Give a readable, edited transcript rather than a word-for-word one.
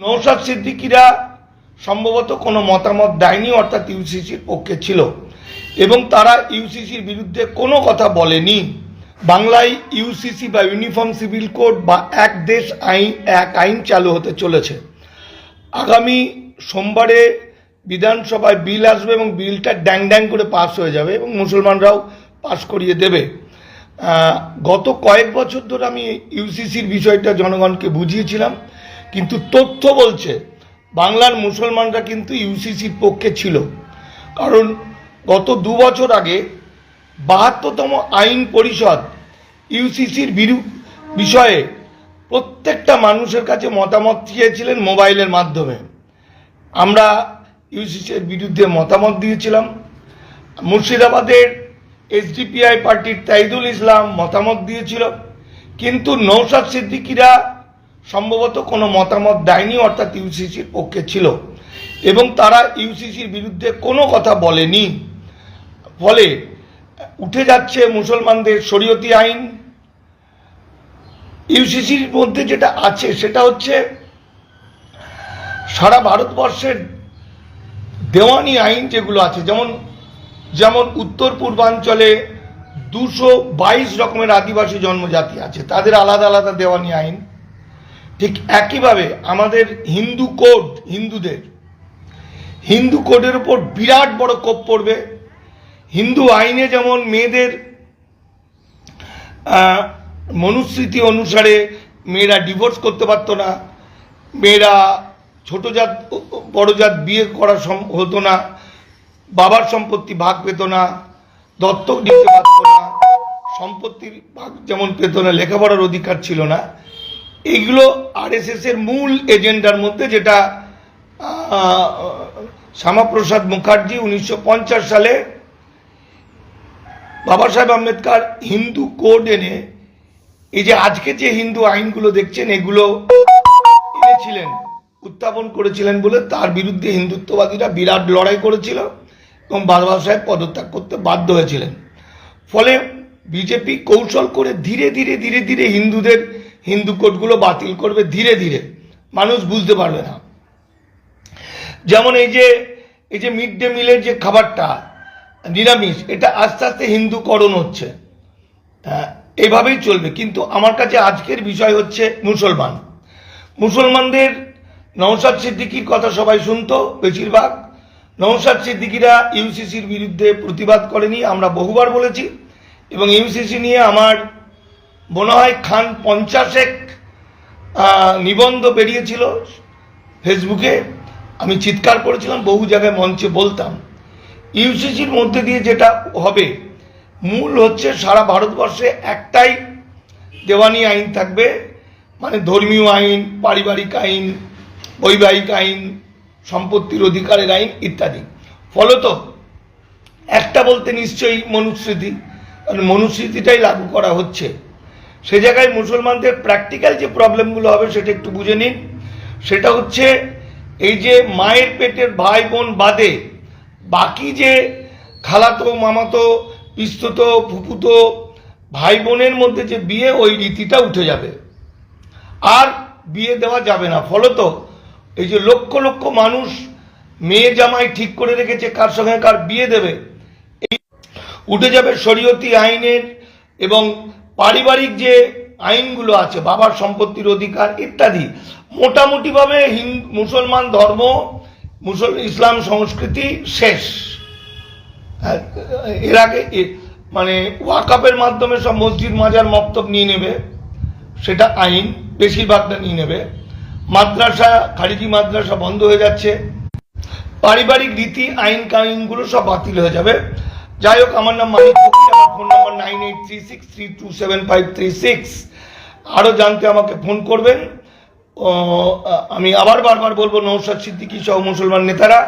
নওশাদ সিদ্দিকীরা সম্ভবত কোনো মতামত দেয়নি, অর্থাৎ ইউসিসির পক্ষে ছিল এবং তারা ইউসিসির বিরুদ্ধে কোনো কথা বলেনি। বাংলায় ইউসিসি বা ইউনিফর্ম সিভিল কোড বা এক দেশ আইন এক আইন চালু হতে চলেছে। আগামী সোমবারে বিধানসভায় বিল আসবে এবং বিলটা ড্যাং ড্যাং করে পাস হয়ে যাবে এবং মুসলমানরাও পাস করিয়ে দেবে। গত কয়েক বছর ধরে আমি ইউসিসির বিষয়টা জনগণকে বুঝিয়েছিলাম, কিন্তু তথ্য বলছে বাংলার মুসলমানরা কিন্তু ইউসিসির পক্ষে ছিল। কারণ গত 2 বছর আগে 72তম আইন পরিষদ ইউসিসির বিষয়ে প্রত্যেকটা মানুষের কাছে মতামত চেয়েছিলেন মোবাইলের মাধ্যমে। আমরা ইউসিসির বিরুদ্ধে মতামত দিয়েছিলাম। মুর্শিদাবাদের এসডিপিআই পার্টির তাইদুল ইসলাম মতামত দিয়েছিল, কিন্তু নওশাদ সিদ্দিকীরা সম্ভবত কোনো মতামত দেয়নি, অর্থাৎ ইউসিসির পক্ষে ছিল এবং তারা ইউসিসির বিরুদ্ধে কোনো কথা বলেনি। ফলে উঠে যাচ্ছে মুসলমানদের শরীয়তি আইন। ইউসিসির মধ্যে যেটা আছে সেটা হচ্ছে সারা ভারতবর্ষের দেওয়ানি আইন যেগুলো আছে, যেমন উত্তর পূর্বাঞ্চলে 222 রকমের আদিবাসী জন্মজাতি আছে, তাদের আলাদা আলাদা দেওয়ানি আইন। ঠিক একইভাবে আমাদের হিন্দু কোড, হিন্দু কোডের উপর বিরাট বড় কোপ পড়বে। হিন্দু আইনে যেমন মেয়েদের মনুস্মৃতি অনুসারে মেয়েরা ডিভোর্স করতে পারতো না, মেয়েরা ছোট জাত বড় জাত বিয়ে করা হতো না, বাবার সম্পত্তি ভাগ পেত না, দত্তক নিতে পারতো না, সম্পত্তির ভাগ যেমন পেত না, লেখাপড়ার অধিকার ছিল না। এইগুলো আরএসএস এর মূল এজেন্ডার মধ্যে, যেটা শ্যামাপ্রসাদ মুখার্জি 1950 সালে বাবা সাহেব আম্বেদকর হিন্দু কোড এনে এই যে আজকে যে হিন্দু আইনগুলো দেখছেন এগুলো এনেছিলেন, উত্থাপন করেছিলেন বলে তার বিরুদ্ধে হিন্দুত্ববাদীরা বিরাট লড়াই করেছিল এবং বাবা সাহেব পদত্যাগ করতে বাধ্য হয়েছিলেন। ফলে বিজেপি কৌশল করে ধীরে ধীরে ধীরে ধীরে হিন্দু কোডগুলো বাতিল করবে, ধীরে ধীরে, মানুষ বুঝতে পারবে না। যেমন এই যে মিড ডে মিলের যে খাবারটা নিরামিষ, এটা আস্তে আস্তে হিন্দুকরণ হচ্ছে, এইভাবেই চলবে। কিন্তু আমার কাছে আজকের বিষয় হচ্ছে মুসলমানদের নওশাদ সিদ্দিকীর কথা সবাই শুনতো বেশিরভাগ। নওশাদ সিদ্দিকীরা ইউসিসির বিরুদ্ধে প্রতিবাদ করেনি, আমরা বহুবার বলেছি এবং ইউসিসি নিয়ে আমার মনে হয় খান 50 নিবন্ধ বেরিয়েছিল ফেসবুকে, আমি চিৎকার করেছিলাম, বহু জায়গায় মঞ্চে বলতাম। ইউসিসির মধ্যে দিয়ে যেটা হবে মূল হচ্ছে সারা ভারতবর্ষে একটাই দেওয়ানি আইন থাকবে, মানে ধর্মীয় আইন, পারিবারিক আইন, বৈবাহিক আইন, সম্পত্তির অধিকারের আইন ইত্যাদি। ফলত একটা বলতে নিশ্চয়ই মনুস্মৃতি, কারণ মনুস্মৃতিটাই লাগু করা হচ্ছে। সে জায়গায় মুসলমানদের প্র্যাকটিক্যাল যে প্রবলেমগুলো হবে সেটা একটু বুঝে নিন। সেটা হচ্ছে এই যে মায়ের পেটের ভাই বোন বাদে বাকি যে খালাতো, মামাতো, পিস্ততো, ফুফুতো ভাই বোনের মধ্যে যে বিয়ে, ওই রীতিটা উঠে যাবে, আর বিয়ে দেওয়া যাবে না। ফলত এই যে লক্ষ লক্ষ মানুষ মেয়ে জামাই ঠিক করে রেখেছে কার সঙ্গে কার বিয়ে দেবে, এই উঠে যাবে শরীয়তি আইনের এবং পারিবারিক যে আইনগুলো আছে, বাবার সম্পত্তির অধিকার ইত্যাদি। মোটামুটিভাবে মুসলমান ধর্ম, ইসলাম সংস্কৃতি শেষ। এর আগে মানে ওয়াকাফের মাধ্যমে সব মসজিদ মাজার মক্তব নিয়ে নেবে, সেটা আইন বেশিরভাগটা নিয়ে নেবে। মাদ্রাসা, খারিজি মাদ্রাসা বন্ধ হয়ে যাচ্ছে, পারিবারিক রীতি আইনগুলো সব বাতিল হয়ে যাবে। যাই হোক, আমার নাম মানিক ফকির, আমার ফোন নম্বর 9836327536। আরও জানতে আমাকে ফোন করবেন। আমি আবার বারবার বলবো, নওশাদ সিদ্দিকী সহ মুসলমান নেতারা